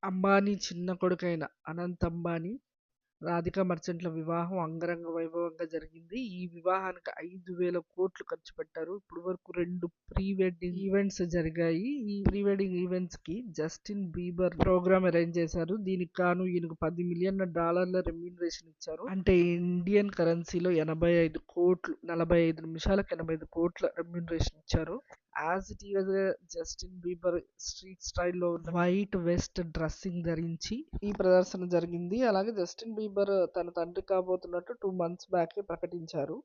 అంబానీ చిన్న కొడుకైన అనంత్ అంబానీ, రాధికా మర్చెంట్ల వివాహం అంగరంగ వైభవంగా జరిగింది. ఈ వివాహానికి 5,000 కోట్లు ఖర్చు పెట్టారు. ఇప్పటి వరకు 2 ప్రీ వెడ్డింగ్ ఈవెంట్స్ జరిగాయి. ఈ ప్రీ వెడ్డింగ్ ఈవెంట్స్ కి జస్టిన్ బీబర్ ప్రోగ్రామ్ అరేంజ్ చేశారు. దీనికి గాను ఈయనకు $10 మిలియన్ రెమ్యూనరేషన్ ఇచ్చారు. అంటే ఇండియన్ కరెన్సీలో 85 కోట్లు, 45 నిమిషాలకు 85 కోట్ల రెమ్యూనరేషన్ ఇచ్చారు. As it is Justin Bieber street స్టైల్లో వైట్ వెస్ట్ డ్రెస్సింగ్ ధరించి ఈ ప్రదర్శన జరిగింది. అలాగే జస్టిన్ బీబర్ తన తండ్రి కాబోతున్నట్టు 2 మంత్స్ బ్యాకే ప్రకటించారు.